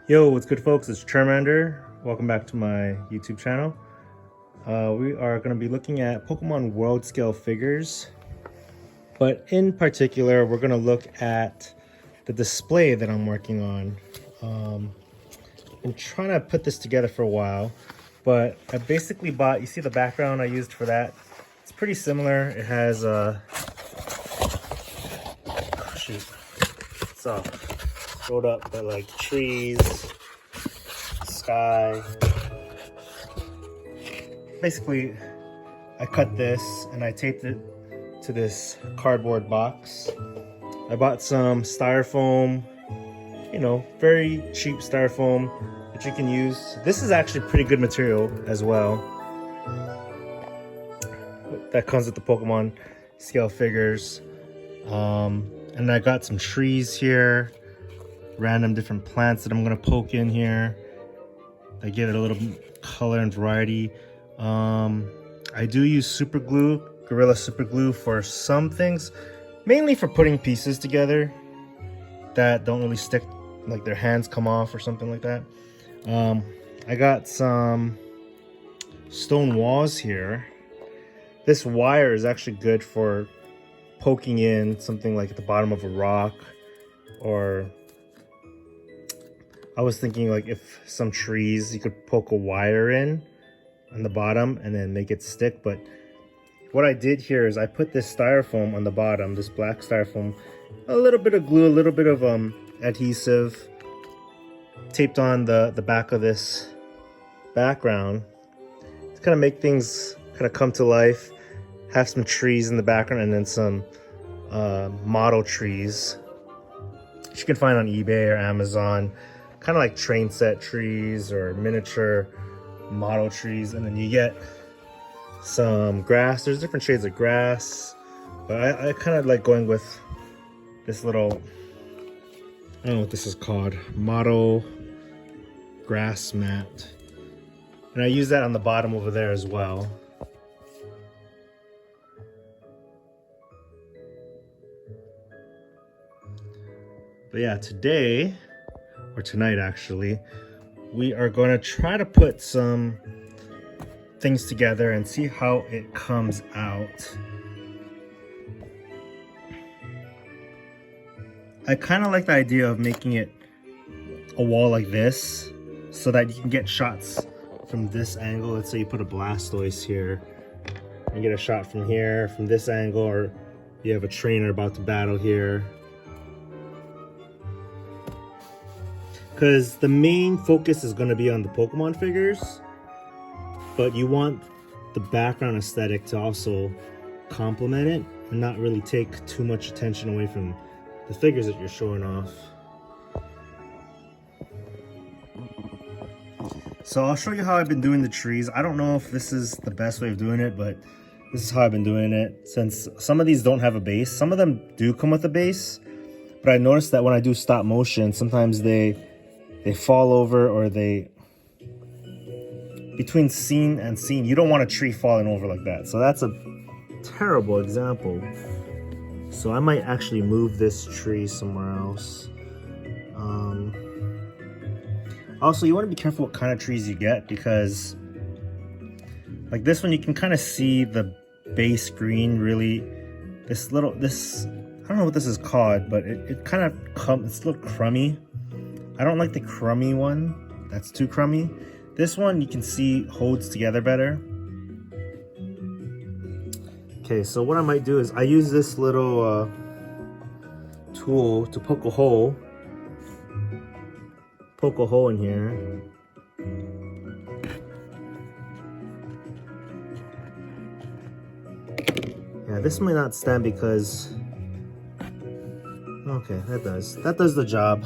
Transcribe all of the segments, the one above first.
Yo, what's good folks? It's Charmander. Welcome back to my YouTube channel. We are going to be looking at Pokemon World Scale figures, but in particular we're going to look at the display that I'm working on. I'm trying to put this together for a while, but I basically bought, you see the background I used for that? It's pretty similar. It has oh shoot, it's rolled up, but like trees, sky. Basically, I cut this and I taped it to this cardboard box. I bought some styrofoam, you know, very cheap styrofoam that you can use. This is actually pretty good material as well. That comes with the Pokemon scale figures. And I got some trees here, random different plants that I'm gonna poke in here. They give it a little color and variety. I do use super glue, Gorilla super glue, for some things, mainly for putting pieces together that don't really stick, like their hands come off or something like that. I got some stone walls here. This wire is actually good for poking in something like at the bottom of a rock, or I was thinking like if some trees, you could poke a wire in on the bottom and then make it stick. But what I did here is I put this styrofoam on the bottom, this black styrofoam, a little bit of glue, a little bit of adhesive, taped on the back of this background to kind of make things kind of come to life. Have some trees in the background and then some model trees which you can find on eBay or Amazon, kind of like train set trees or miniature model trees. And then you get some grass. There's different shades of grass, but I kind of like going with this little, I don't know what this is called, model grass mat, and I use that on the bottom over there as well. But yeah, today, or tonight actually, we are going to try to put some things together and see how it comes out. I kind of like the idea of making it a wall like this so that you can get shots from this angle. Let's say you put a Blastoise here and get a shot from here, from this angle, or you have a trainer about to battle here. Because the main focus is going to be on the Pokemon figures, but you want the background aesthetic to also complement it and not really take too much attention away from the figures that you're showing off. So I'll show you how I've been doing the trees. I don't know if this is the best way of doing it, but this is how I've been doing it. Since some of these don't have a base, some of them do come with a base, but I noticed that when I do stop motion, sometimes they fall over, or they, between scene and scene, you don't want a tree falling over like that. So that's a terrible example. So I might actually move this tree somewhere else. Also, you want to be careful what kind of trees you get, because like this one, you can kind of see the base green really, this, I don't know what this is called, but it kind of it's a little crummy. I don't like the crummy one. That's too crummy. This one you can see holds together better. Okay, so what I might do is I use this little tool to poke a hole. Poke a hole in here. Yeah, this might not stand because, okay, that does the job.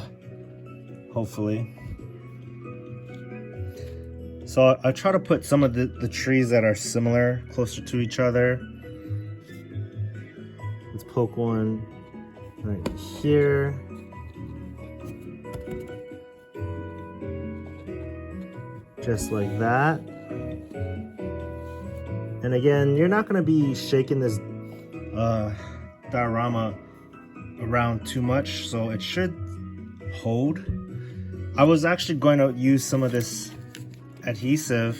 Hopefully. So I try to put some of the trees that are similar closer to each other. Let's poke one right here. Just like that. And again, you're not going to be shaking this diorama around too much, so it should hold. I was actually going to use some of this adhesive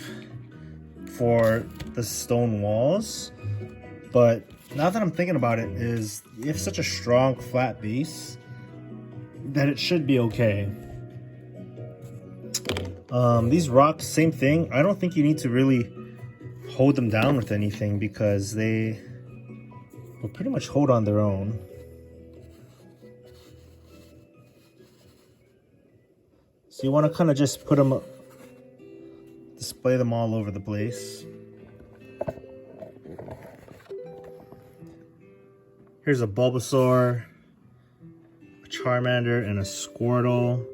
for the stone walls, but now that I'm thinking about it, is you have such a strong flat base that it should be okay. These rocks, same thing. I don't think you need to really hold them down with anything because they will pretty much hold on their own. So you want to kind of just put them, display them all over the place. Here's a Bulbasaur, a Charmander, and a Squirtle,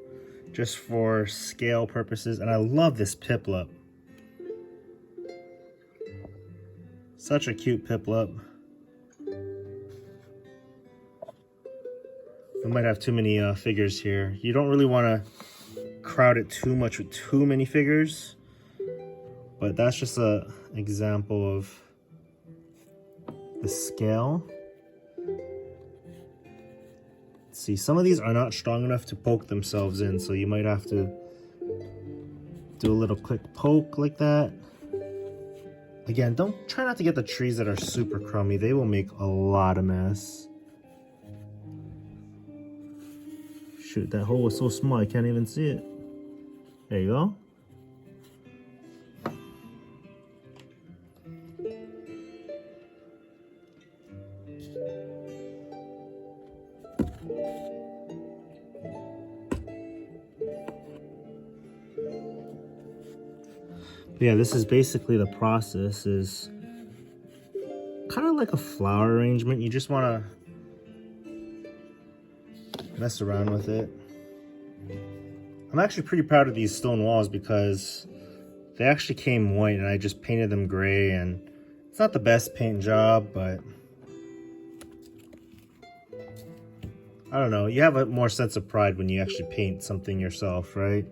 just for scale purposes. And I love this Piplup. Such a cute Piplup. We might have too many figures here. You don't really want to crowd it too much with too many figures, but that's just an example of the scale. Let's see, some of these are not strong enough to poke themselves in, so you might have to do a little quick poke like that. Again, try not to get the trees that are super crummy. They will make a lot of mess. Shoot, that hole was so small I can't even see it. There you go. Yeah, this is basically the process. Is kind of like a flower arrangement. You just want to mess around with it. I'm actually pretty proud of these stone walls because they actually came white and I just painted them gray, and it's not the best paint job, but I don't know, you have a more sense of pride when you actually paint something yourself, right?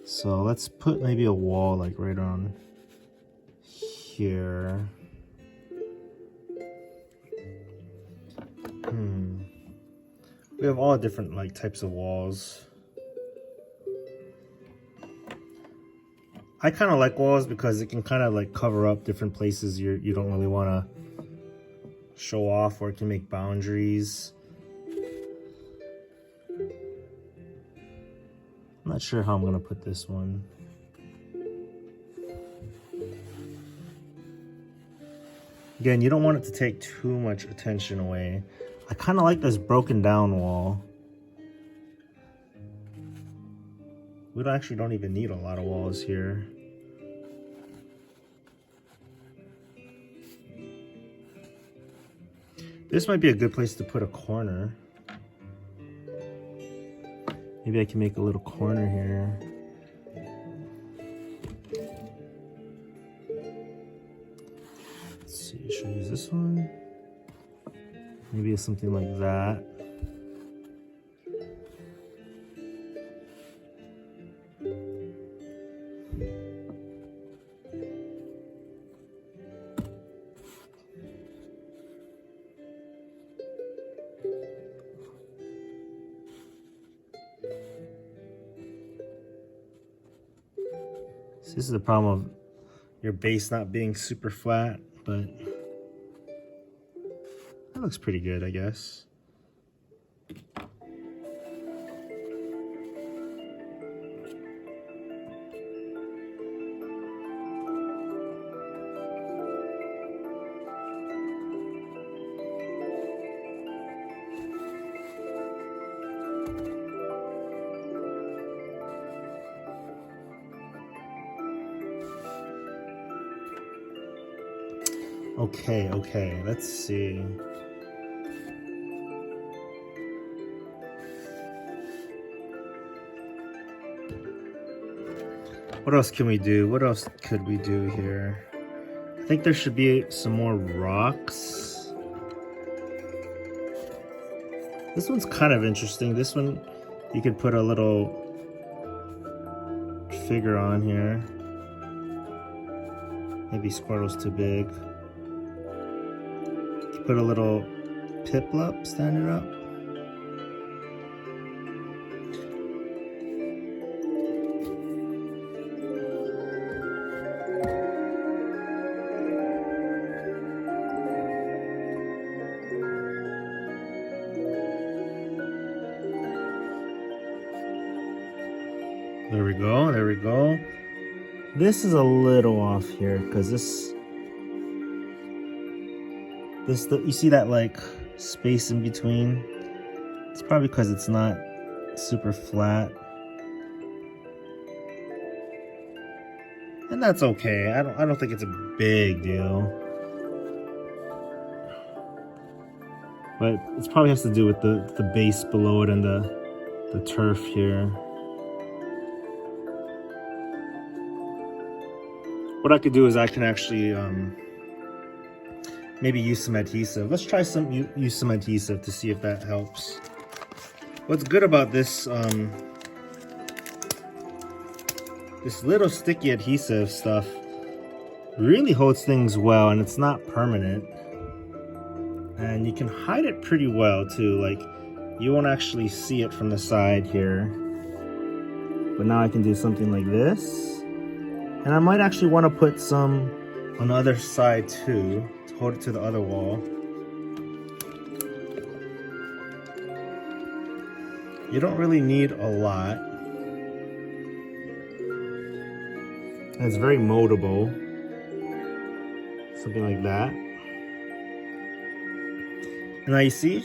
So let's put maybe a wall like right on here. We have all different like types of walls. I kind of like walls because it can kind of like cover up different places you don't really want to show off, or it can make boundaries. I'm not sure how I'm gonna put this one. Again, you don't want it to take too much attention away. I kind of like this broken down wall. We actually don't even need a lot of walls here. This might be a good place to put a corner. Maybe I can make a little corner here. Let's see, should I use this one? Maybe it's something like that. So this is the problem of your base not being super flat, but that looks pretty good, I guess. Okay, let's see. What else can we do? What else could we do here? I think there should be some more rocks. This one's kind of interesting. This one, you could put a little figure on here. Maybe Squirtle's too big. Put a little Piplup standing up. There we go, there we go. This is a little off here because you see that like space in between? It's probably because it's not super flat. And that's okay. I don't think it's a big deal. But it probably has to do with the base below it and the turf here. What I could do is I can actually maybe use some adhesive. Let's try use some adhesive to see if that helps. What's good about this this little sticky adhesive stuff really holds things well, and it's not permanent. And you can hide it pretty well too, like you won't actually see it from the side here. But now I can do something like this. And I might actually want to put some on the other side too, to hold it to the other wall. You don't really need a lot. And it's very moldable. Something like that. And now you see,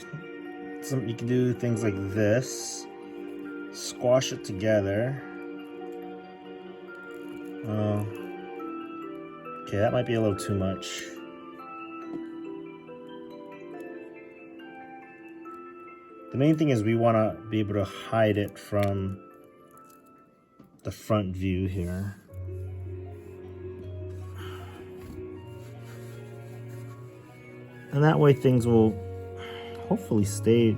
you can do things like this. Squash it together. Okay, that might be a little too much. The main thing is we want to be able to hide it from the front view here. And that way things will hopefully stay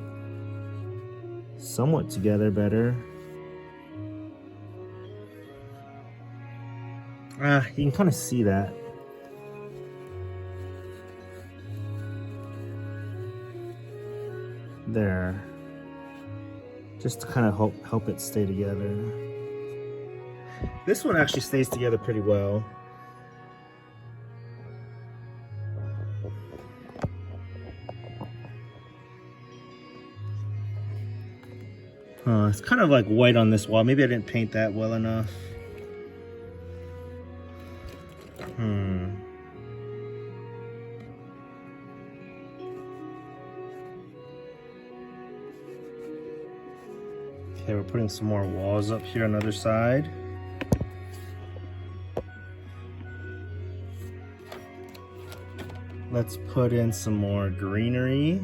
somewhat together better. You can kind of see that. There. Just to kind of help it stay together. This one actually stays together pretty well. It's kind of like white on this wall. Maybe I didn't paint that well enough. Okay, we're putting some more walls up here on the other side. Let's put in some more greenery.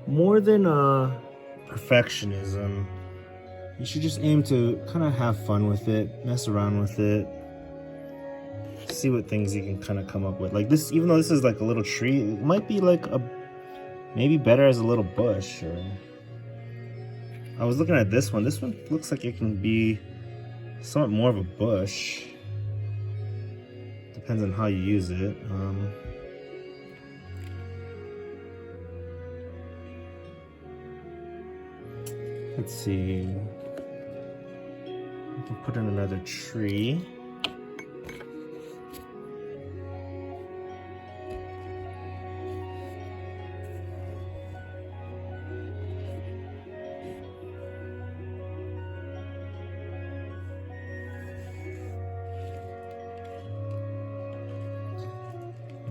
More than perfectionism, you should just aim to kind of have fun with it, mess around with it, see what things you can kind of come up with. Like this, even though this is like a little tree, it might be like maybe better as a little bush. Or I was looking at this one. This one looks like it can be somewhat more of a bush. Depends on how you use it. Let's see. We can put in another tree.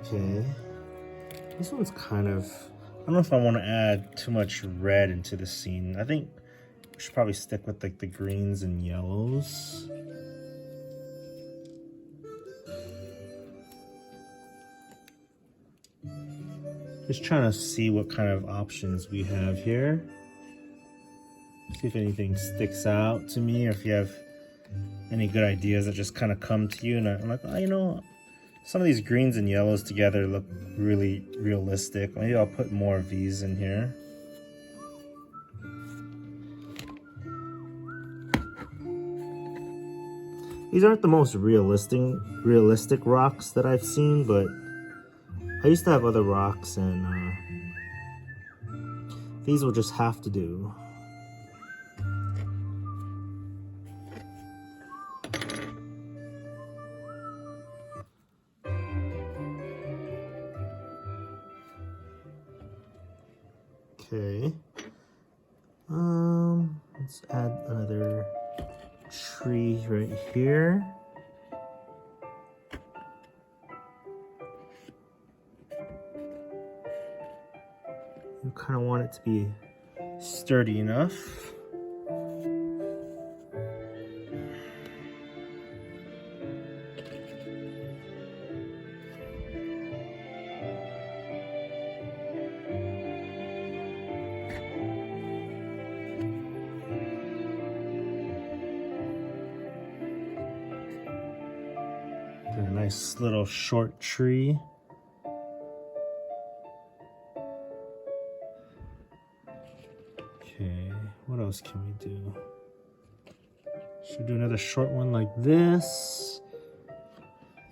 Okay. This one's kind of, I don't know if I want to add too much red into the scene. I think we should probably stick with like the greens and yellows. Just trying to see what kind of options we have here. See if anything sticks out to me, or if you have any good ideas that just kind of come to you. And I'm like, oh, you know, some of these greens and yellows together look really realistic. Maybe I'll put more of these in here. These aren't the most realistic rocks that I've seen, but I used to have other rocks, and these will just have to do. Okay. Let's add another tree right here. You kind of want it to be sturdy enough. A nice little short tree. Okay, what else can we do? Should we do another short one like this?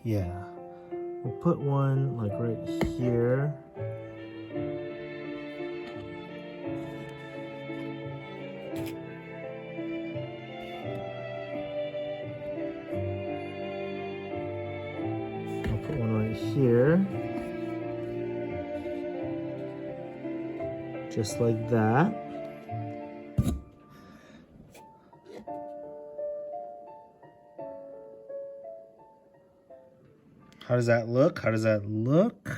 Yeah, we'll put one like right here. Put one right here, just like that. How does that look? How does that look?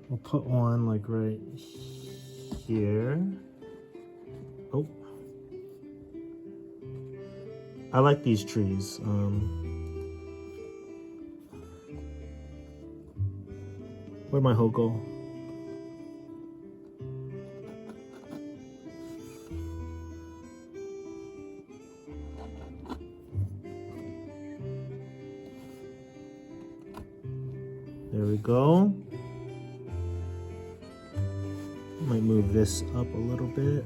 We'll put one like right here. Oh. I like these trees. Where'd my hoe go? There we go. Might move this up a little bit.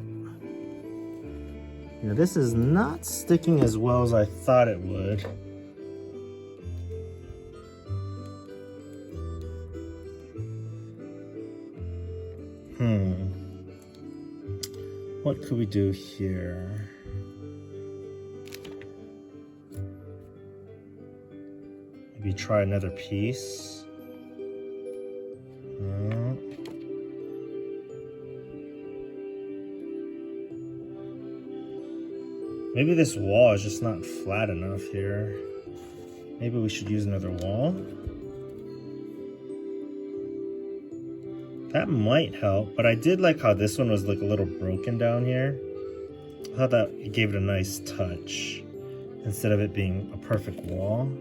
Now this is not sticking as well as I thought it would. What could we do here? Maybe try another piece. Maybe this wall is just not flat enough here. Maybe we should use another wall. That might help, but I did like how this one was like a little broken down here. I thought that it gave it a nice touch instead of it being a perfect wall.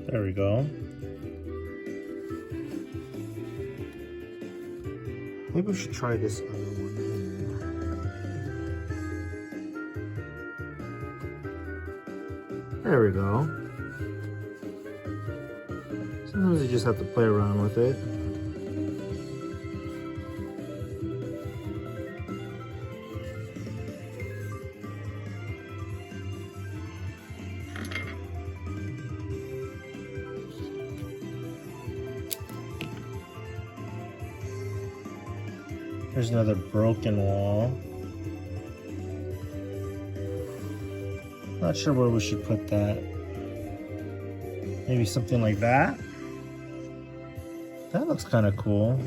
There we go. Maybe we should try this other one here. There we go. Sometimes you just have to play around with it. There's another broken wall. Not sure where we should put that. Maybe something like that. That looks kind of cool.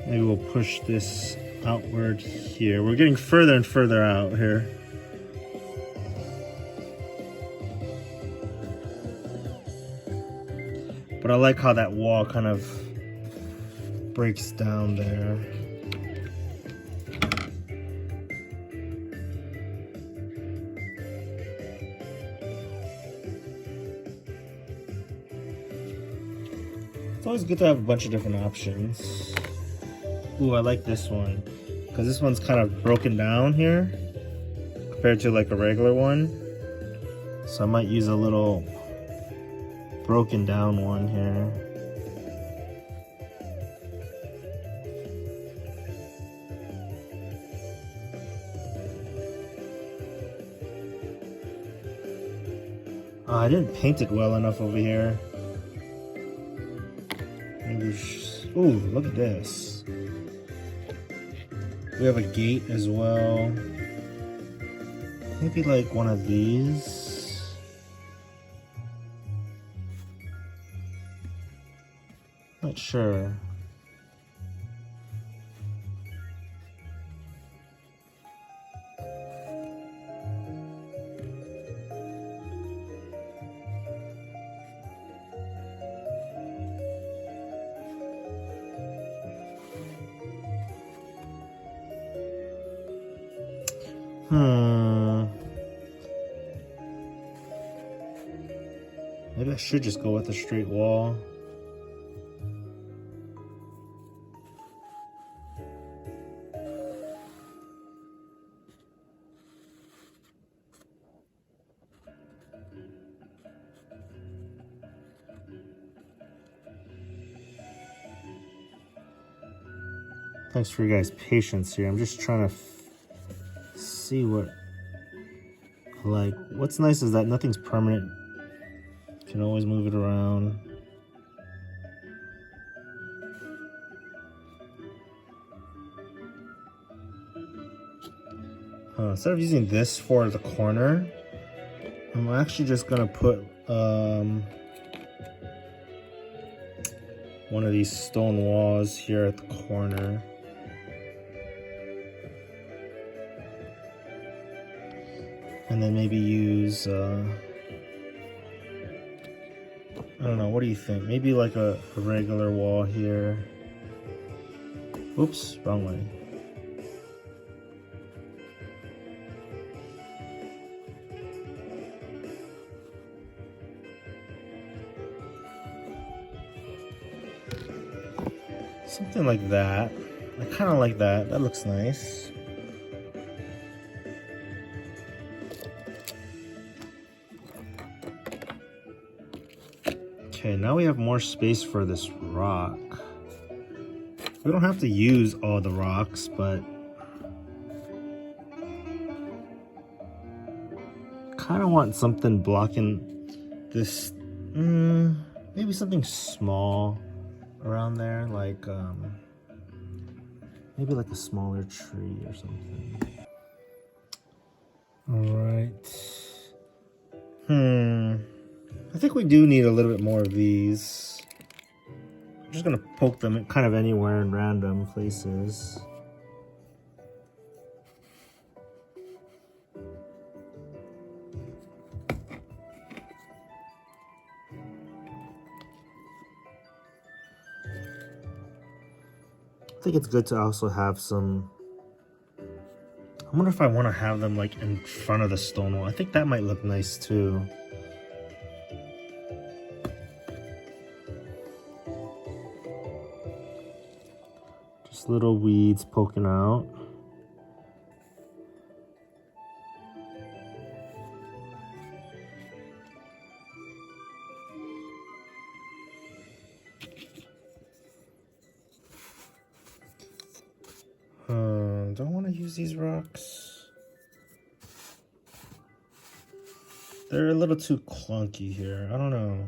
Maybe we'll push this outward here. We're getting further and further out here. But I like how that wall kind of breaks down there. It's always good to have a bunch of different options. Ooh, I like this one because this one's kind of broken down here compared to like a regular one. So I might use a little broken down one here. I didn't paint it well enough over here. Maybe ooh, look at this. We have a gate as well. Maybe like one of these. Not sure. Maybe I should just go with a straight wall. Thanks for your guys' patience here. I'm just trying to see what I like. What's nice is that nothing's permanent. You can always move it around. Instead of using this for the corner, I'm actually just gonna put one of these stone walls here at the corner. And then maybe use, I don't know, what do you think? Maybe like a regular wall here. Oops, wrong way. Something like that. I kind of like that. That looks nice. Okay, now we have more space for this rock. We don't have to use all the rocks, but kind of want something blocking this. Maybe something small around there, like maybe like a smaller tree or something. All right. I think we do need a little bit more of these. I'm just gonna poke them kind of anywhere in random places. I think it's good to also have some. I wonder if I want to have them like in front of the stone wall. I think that might look nice too. Just little weeds poking out. Don't want to use these rocks. They're a little too clunky here. I don't know.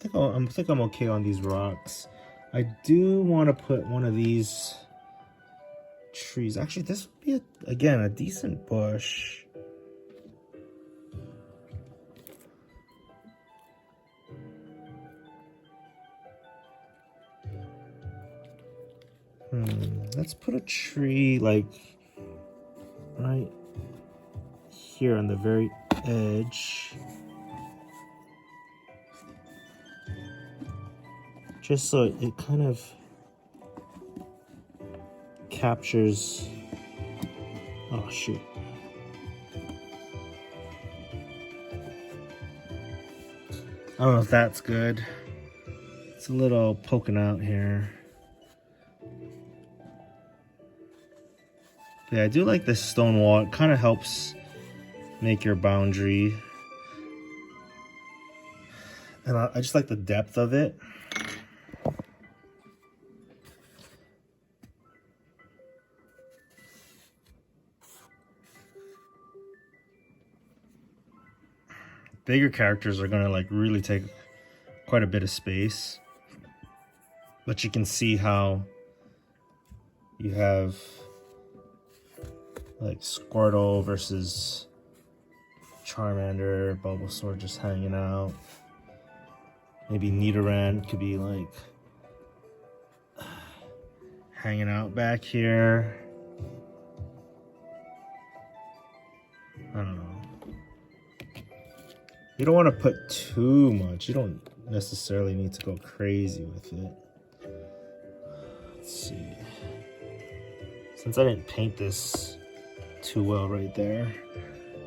I think I'm okay on these rocks. I do want to put one of these trees. Actually, this would be again a decent bush. Let's put a tree like right here on the very edge. Just so it kind of captures. Oh shoot. I don't know if that's good. It's a little poking out here. Yeah, I do like this stone wall. It kind of helps make your boundary. And I just like the depth of it. bigger characters are gonna like really take quite a bit of space. But you can see how you have like Squirtle versus Charmander, Bulbasaur just hanging out. Maybe Nidoran could be like hanging out back here. I don't know. You don't want to put too much. You don't necessarily need to go crazy with it. Let's see. Since I didn't paint this too well right there,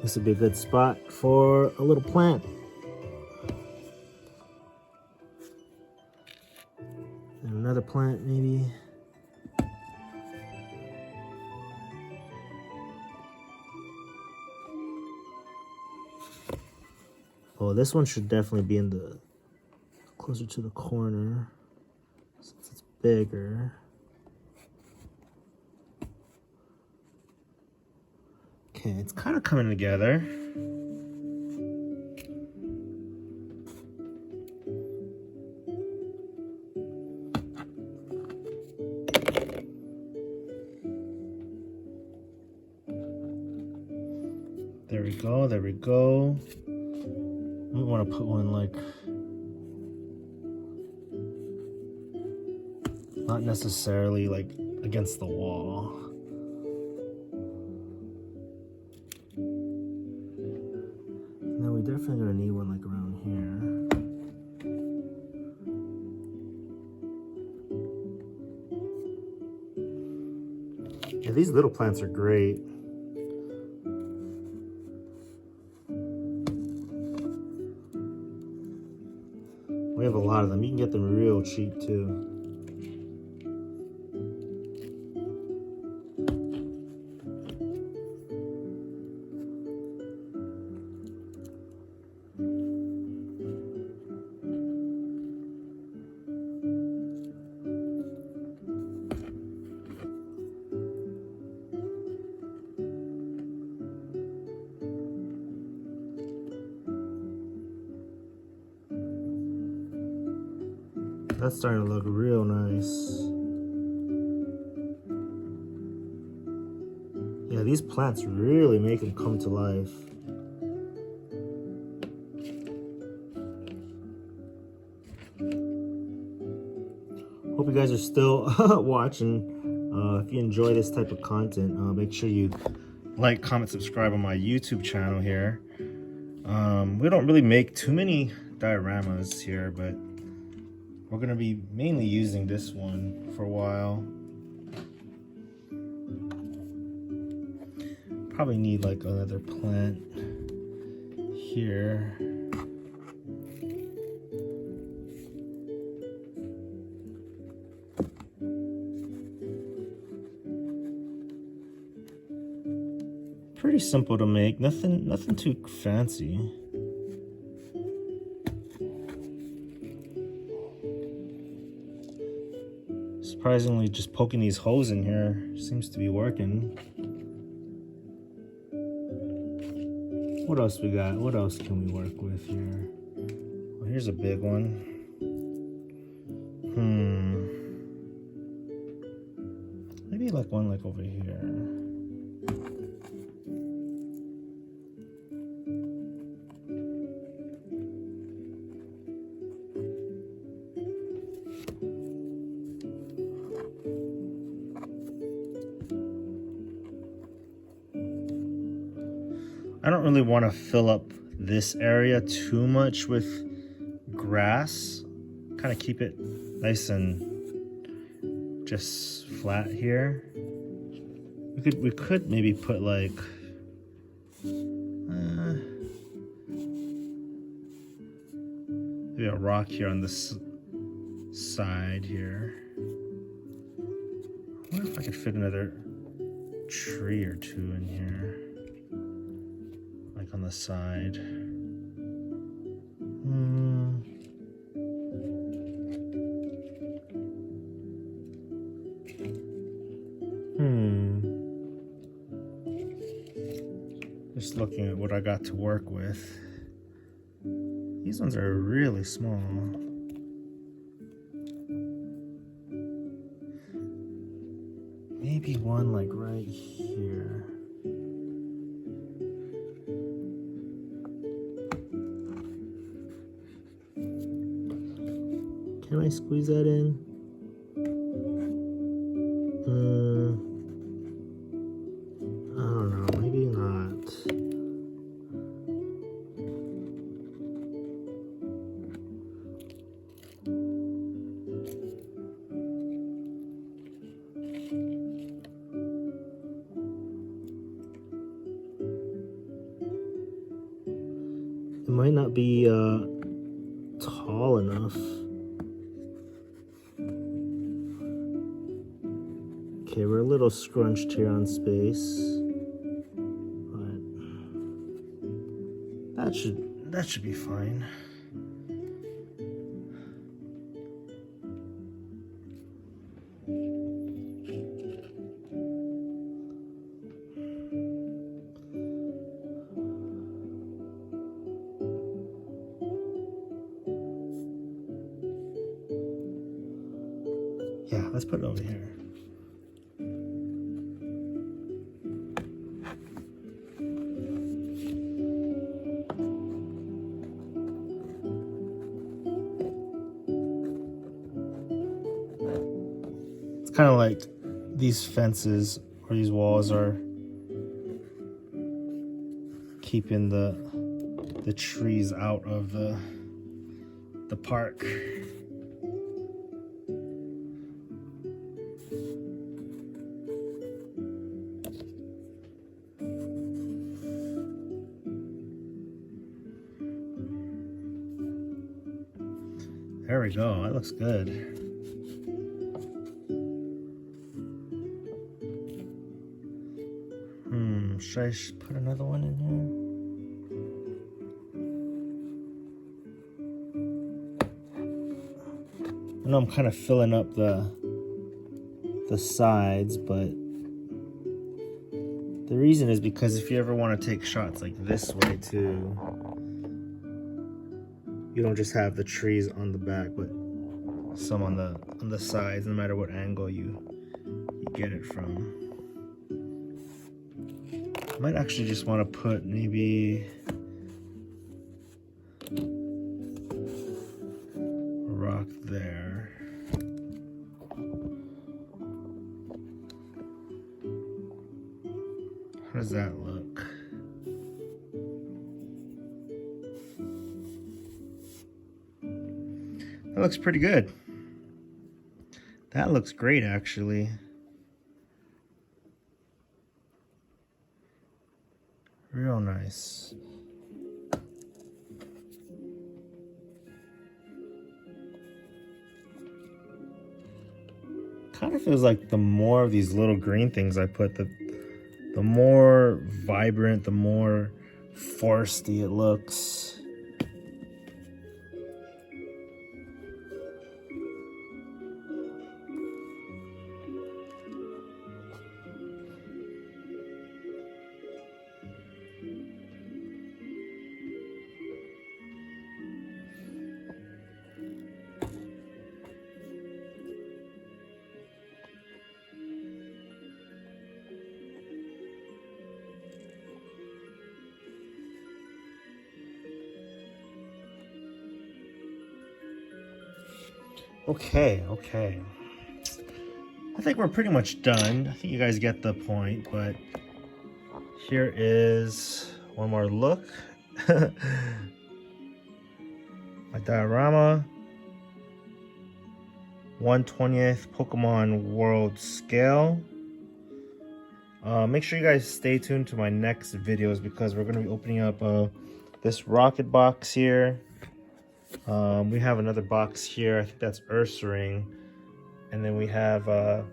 this would be a good spot for a little plant. And another plant maybe. Oh, this one should definitely be in the closer to the corner since it's bigger. Okay, it's kind of coming together. There we go, there we go. We want to put one like, not necessarily like against the wall. And then we definitely gonna need one like around here. Yeah, these little plants are great. We have a lot of them. You can get them real cheap too. That's starting to look real nice. Yeah, these plants really make them come to life. Hope you guys are still watching. If you enjoy this type of content, make sure you like, comment, subscribe on my YouTube channel here. We don't really make too many dioramas here, but we're gonna be mainly using this one for a while. Probably need like another plant here. Pretty simple to make, nothing too fancy. Surprisingly, just poking these holes in here seems to be working. What else we got? What else can we work with here? Well, here's a big one. Maybe like one like over here. I don't really want to fill up this area too much with grass. Kind of keep it nice and just flat here. We could maybe put like maybe a rock here on this side here. I wonder if I could fit another tree or two in here. On the side. Just looking at what I got to work with. These ones are really small. Maybe one like right here. Can I squeeze that in? I don't know, maybe not. It might not be tall enough. Okay, we're a little scrunched here on space, but that should be fine. Yeah, let's put it over here. Kind of like these fences or these walls are keeping the trees out of the park. There we go, that looks good. Should I put another one in here? I know I'm kind of filling up the sides, but the reason is because if you ever want to take shots like this way too, you don't just have the trees on the back, but some on the sides, no matter what angle you get it from. I might actually just want to put maybe a rock there. How does that look? That looks pretty good. That looks great, actually. Real nice. Kind of feels like the more of these little green things I put, the more vibrant, the more foresty it looks. Okay. I think we're pretty much done. I think you guys get the point, but here is one more look. My diorama. 1/20th Pokemon World Scale. Make sure you guys stay tuned to my next videos because we're going to be opening up this rocket box here. We have another box here. I think that's Ursaring. And then we have a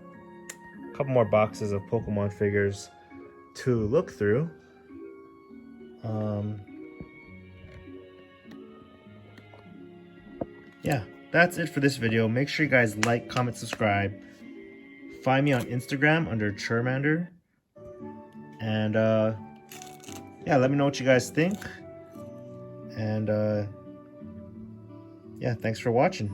couple more boxes of Pokemon figures to look through. Yeah, that's it for this video. Make sure you guys like, comment, subscribe. Find me on Instagram under Charmander. And yeah, let me know what you guys think. And yeah, thanks for watching.